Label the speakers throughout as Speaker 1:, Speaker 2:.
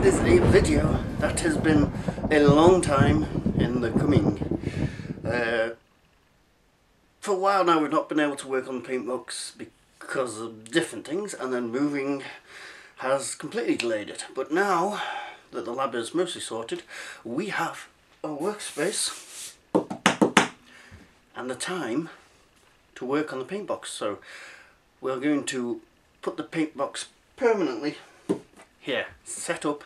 Speaker 1: is a video that has been a long time in the coming. For a while now we've not been able to work on the Paintbox because of different things, and then moving has completely delayed it. But now that the lab is mostly sorted, we have a workspace and the time to work on the Paintbox. So we're going to put the Paintbox permanently here, set up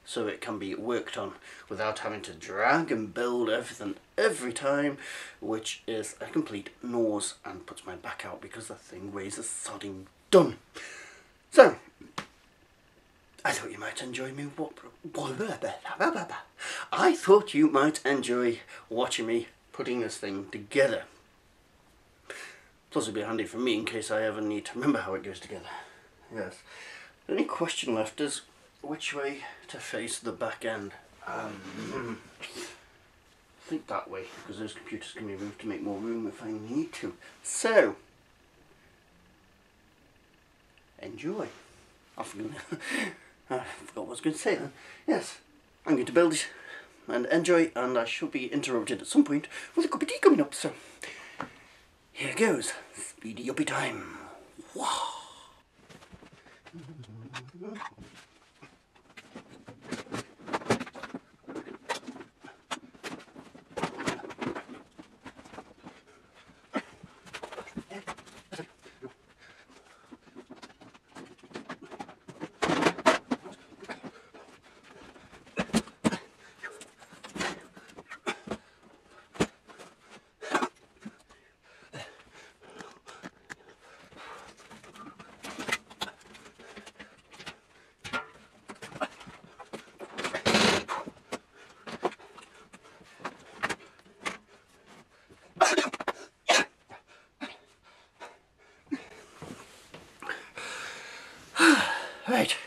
Speaker 1: so it can be worked on without having to drag and build everything every time, which is a complete nose and puts my back out because the thing weighs a sodding ton. So I thought you might enjoy me. I thought you might enjoy watching me putting this thing together. Plus it'd be handy for me in case I ever need to remember how it goes together. Yes. The only question left is which way to face the back end. I think that way, because those computers can be moved to make more room if I need to. So, enjoy. I forgot what I was going to say then. Yes, I'm going to build it and enjoy, and I shall be interrupted at some point with a cup of tea coming up. So, here goes. Speedy uppy time. Wow. Right,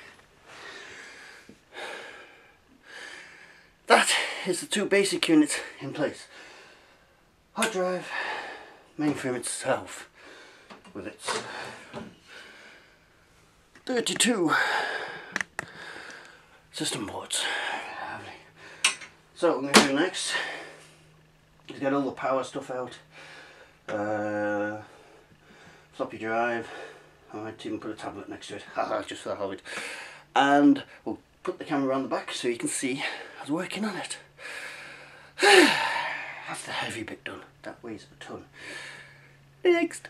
Speaker 1: that is the two basic units in place. Hard drive, mainframe itself, with its 32 system boards. So what I'm going to do next is get all the power stuff out, floppy drive. I might even put a tablet next to it, just for the hell of it. And we'll put the camera around the back so you can see I was working on it. That's the heavy bit done. That weighs a ton. Next.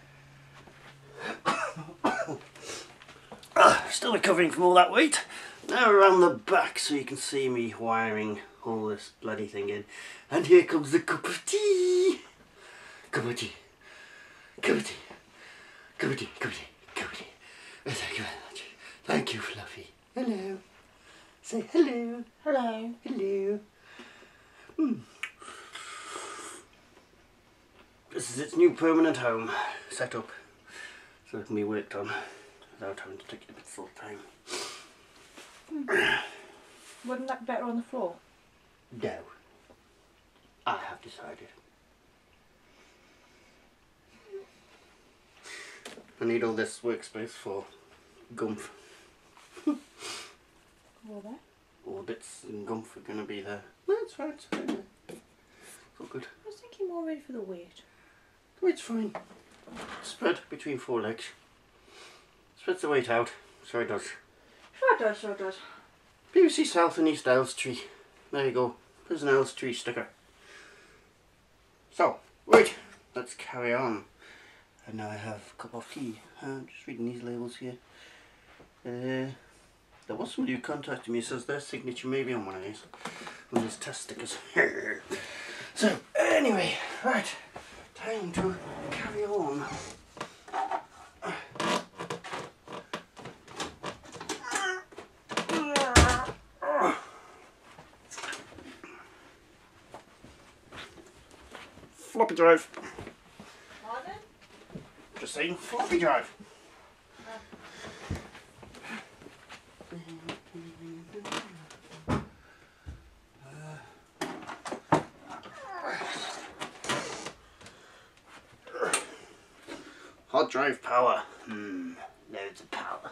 Speaker 1: Still recovering from all that weight. Now around the back so you can see me wiring all this bloody thing in. And here comes the cup of tea. Cup of tea. Cup of tea. Cup of tea. Cup of tea. Thank you very much. Thank you, Fluffy. Hello. Say hello. Hello. Hello. This is its new permanent home set up so it can be worked on without having to take it a bit full time.
Speaker 2: Wouldn't that be better on the floor?
Speaker 1: No. I have decided. I need all this workspace for gumph.
Speaker 2: All there?
Speaker 1: All bits and gumph are going to be there. No, it's fine, it's fine. It's all good.
Speaker 2: I was thinking more ready for the weight.
Speaker 1: The weight's fine. Spread between four legs. Spreads the weight out. So it does.
Speaker 2: Sure it does, sure it does.
Speaker 1: BBC South and East Elstree. There you go. There's an Elstree sticker. So, right, let's carry on. And now I have a cup of tea. Just reading these labels here. There was somebody who contacted me, says their signature may be on one of these test stickers. So anyway, right, time to carry on. Floppy drive.
Speaker 2: Pardon?
Speaker 1: Just saying, floppy drive. Hard drive power. Loads of power.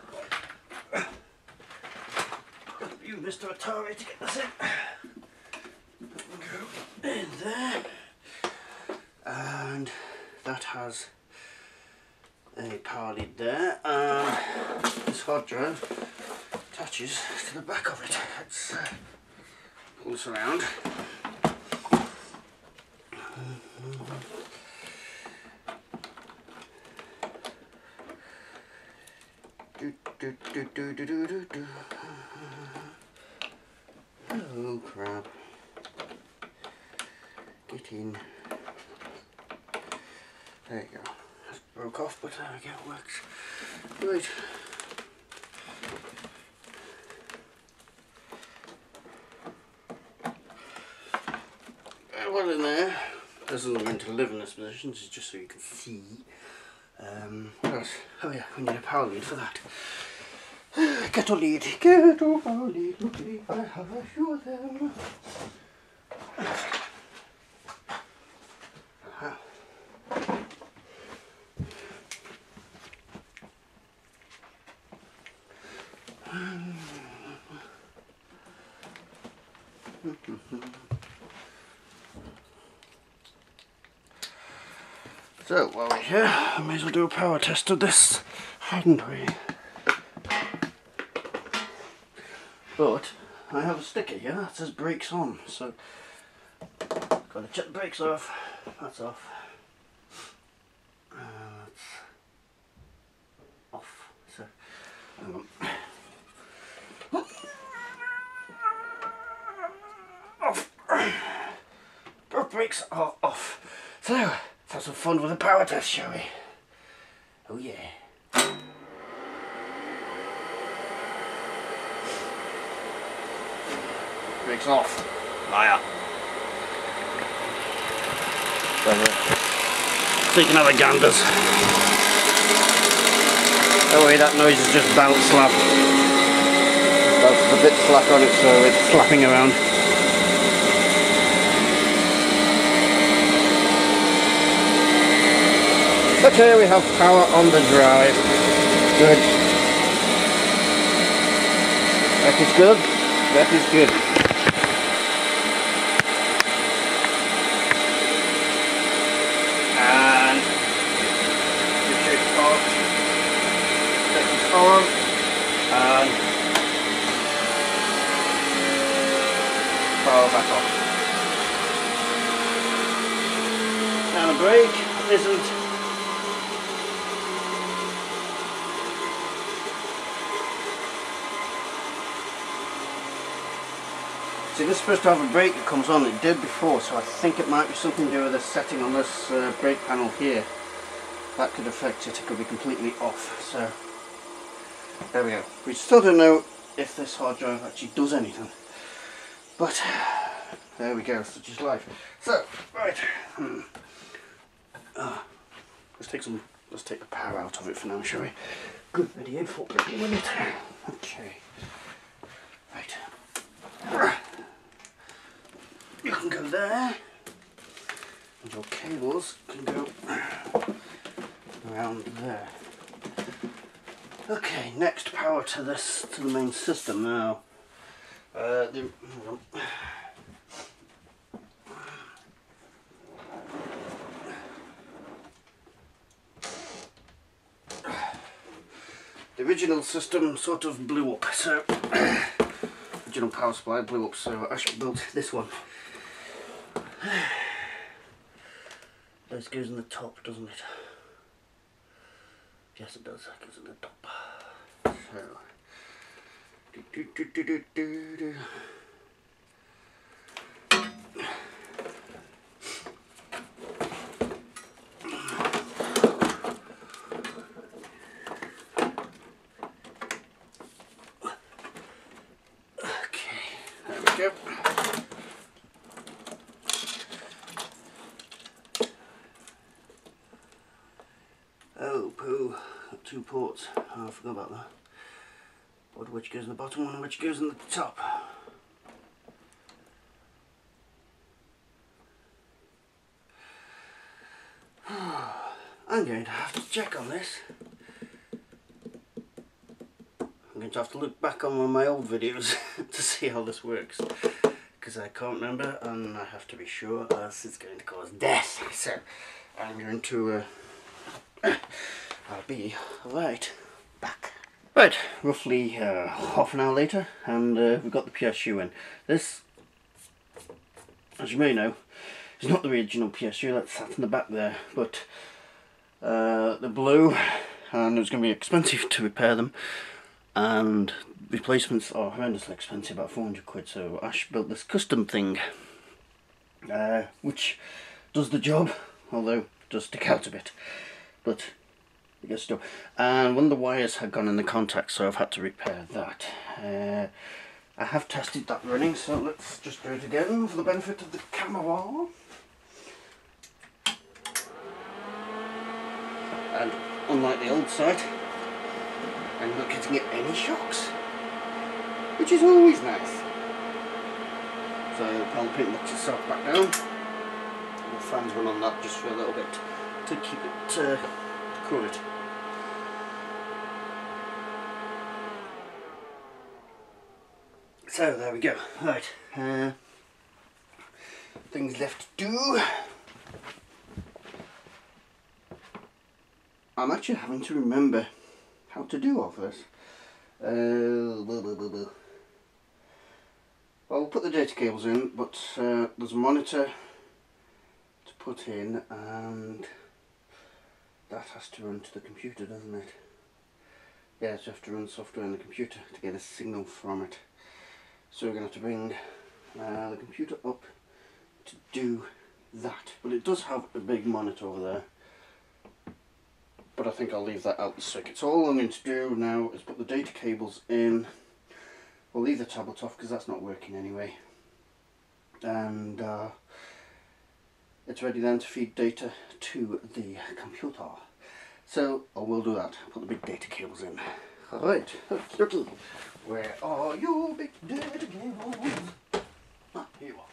Speaker 1: you, Mr. Atari, to get this in. Go in there. And that has a power lead there, and this hard drive attaches to the back of it. Let's pull this around. Oh crap. Get in. There you go. That's broke off, but there we go, it works. Right. Well in there. This isn't going to live in this position, this is just so you can see. What else? Oh yeah, we need a power lead for that. Kettle lead, kettle power lead, lovely, I have a few of them. So while we're here, I may as well do a power test of this, hadn't we? But I have a sticker here that says brakes on, so gotta check the brakes off. That's off. That's off. So hang on. Off. Both brakes are off. So let's have some fun with a power test, shall we? Oh yeah. Brakes off. Liar. So you can have a ganders. Oh wait, that noise is just bounce slap. That's a bit slack on it, so it's slapping around. Okay, we have power on the drive. Good. That is good. That is good. And switch it off. Take this on. And power back off. Now the brake isn't. See, this is supposed to have a brake that comes on. It did before, so I think it might be something to do with the setting on this brake panel here. That could affect it. It could be completely off. So there we go. We still don't know if this hard drive actually does anything, but there we go. Such is life. So right, let's take the power out of it for now, shall we? Good video for a minute. Okay. Right. You can go there, and your cables can go around there. Okay, next power to this, to the main system now. The original system sort of blew up, so original power supply blew up, so I actually built this one. This goes in the top, doesn't it? Yes, it does. It goes in the top. So, okay, there we go. Oh, poo. Got two ports. Oh, I forgot about that. One of which goes in the bottom, one of which goes in the top. I'm going to have to check on this. I'm going going to have to look back on one of my old videos to see how this works, because I can't remember and I have to be sure, as it's going to cause death. So I'm going to I'll be right back. Right, roughly half an hour later, and we've got the PSU in. This, as you may know, is not the original PSU that sat in the back there, but the blue, and it was going to be expensive to repair them, and replacements are horrendously expensive, about 400 quid, so Ash built this custom thing, which does the job, although it does stick out a bit, but it gets done. And one of the wires had gone in the contact, so I've had to repair that. I have tested that running, so let's just do it again for the benefit of the camera. And unlike the old site, I'm not getting any shocks, which is always nice. So Quantel Paintbox itself back down. The fans run on that just for a little bit to keep it covered. So there we go. Right, things left to do. I'm actually having to remember how to do all this. Well, we'll put the data cables in, but there's a monitor to put in, and that has to run to the computer, doesn't it? Yeah, so you have to run software on the computer to get a signal from it. So we're going to have to bring the computer up to do that. But it does have a big monitor over there. But I think I'll leave that out the circuit. So all I'm going to do now is put the data cables in. We'll leave the tablet off because that's not working anyway. And it's ready then to feed data to the computer. So I will do that. Put the big data cables in. Alright, okay. Where are you, big data cables? Ah, here you are.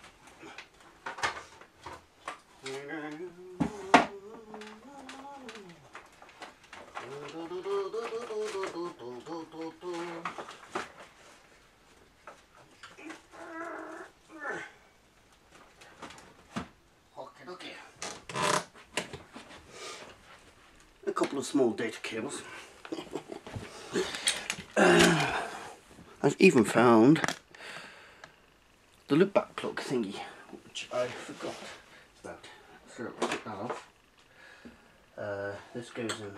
Speaker 1: Okay. A couple of small data cables. I've even found the loop back plug thingy, which I forgot about. So I'll take that off. This goes in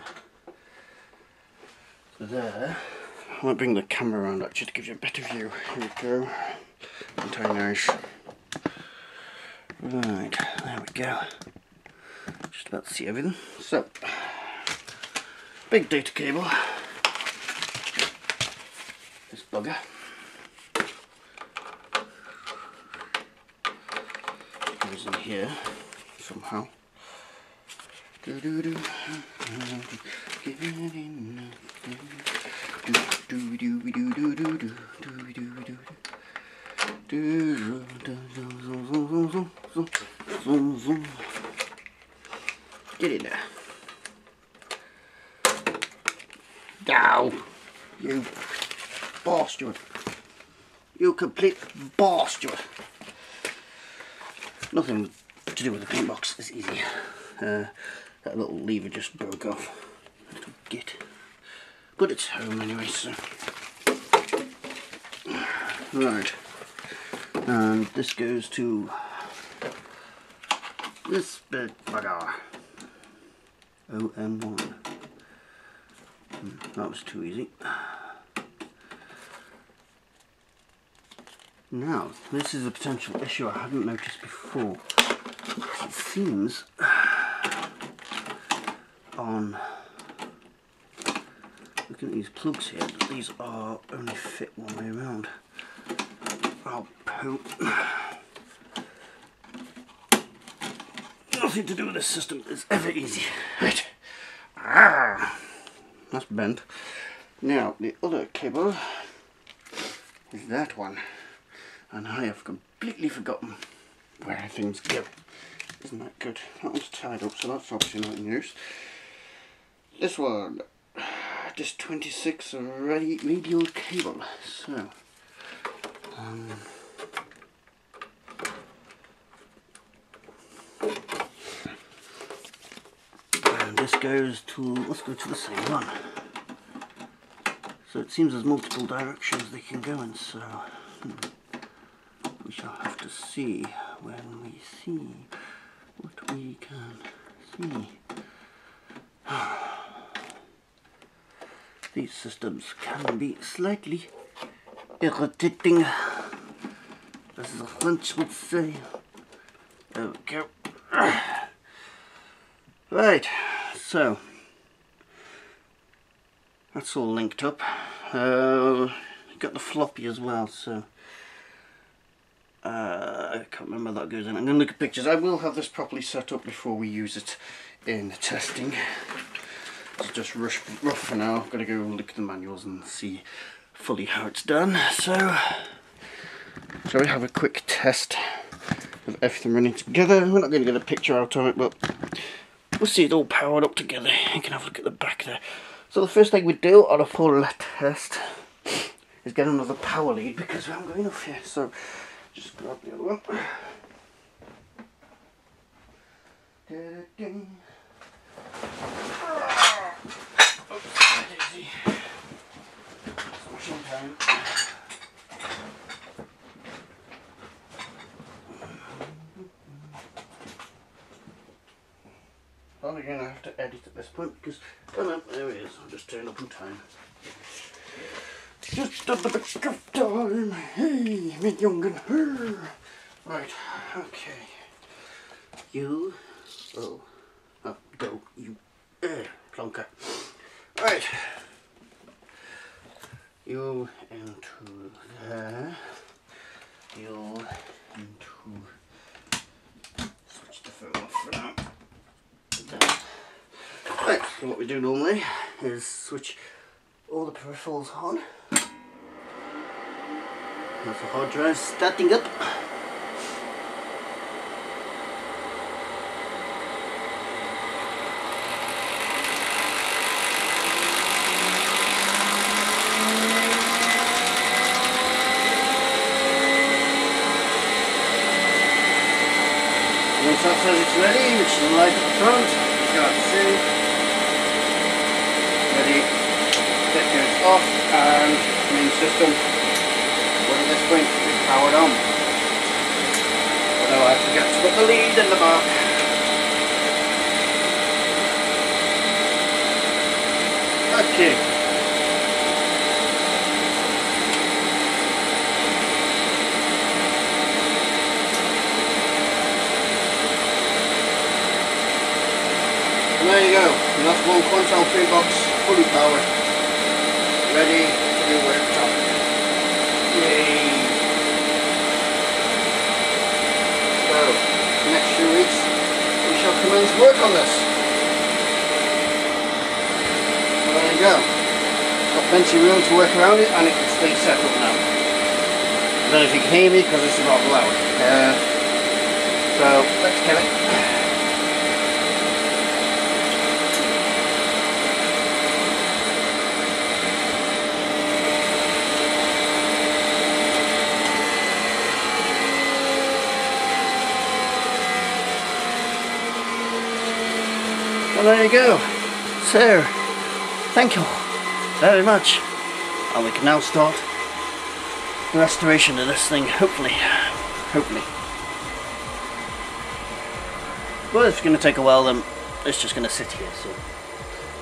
Speaker 1: there. I might bring the camera around actually to give you a better view. Here we go. Very nice. Right, there we go. Just about to see everything. So, big data cable. This bugger. Goes in here somehow. Get in there. Ow! You bastard. You complete bastard. Nothing to do with the paint box, it's easy. That little lever just broke off. Little git. But it's home anyway, so. Right. And this goes to this big bugger. OM1. That was too easy. Now, this is a potential issue I hadn't noticed before. It seems on looking at these plugs here, that these are only fit one way around. Oh, poop. Nothing to do with this system is ever easy. Right. That's bent. Now, the other cable is that one. And I have completely forgotten where things go. Isn't that good? That one's tied up, so that's obviously not in use. This one this 26 radial cable. So, and this goes to, let's go to the same one. So it seems there's multiple directions they can go in, so we shall have to see when we see what we can see. These systems can be slightly irritating, as the French would say. There we go. Right, so that's all linked up. Got the floppy as well, so I can't remember that goes in. I'm going to look at pictures. I will have this properly set up before we use it in testing. It's just rough for now. I've got to go look at the manuals and see fully how it's done. So, shall we have a quick test of everything running together? We're not going to get a picture out of it, but we'll see it all powered up together. You can have a look at the back there. So the first thing we do on a full test is get another power lead because I'm going off here. So just grab the other one. Smashing time. I'm going to have to edit at this point because, oh no, there he is. I'll just turn up in time. Just at the back of time. Hey, me young'un. Right, okay. You, oh, go, you, plonker. Right. You into there. You into, switch the phone off for now. Right, so what we do normally is switch all the peripherals on. That's the hard drive starting up. Once that says it's ready, which is the light at the front, you can't see. Ready, that goes off, and main system, well, at this point, is powered on. Although I forget to put the lead in the back. Okay. And there you go, and that's one Quantel Paintbox fully powered, ready to do worktop. Yay! So, the next few weeks we shall commence work on this. So there you go, got plenty of room to work around it and it can stay set up now. I don't know if you can hear me because this is not loud. So, let's get it. Well, there you go. So, thank you very much. And we can now start the restoration of this thing, hopefully. Hopefully. Well, if it's going to take a while, then it's just going to sit here, so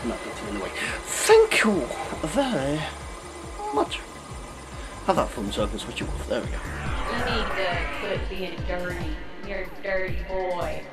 Speaker 1: I'm not getting in the way. Thank you very much. Have that fun so I can switch you off. There we go.
Speaker 2: You need to quit being dirty. You're a dirty boy.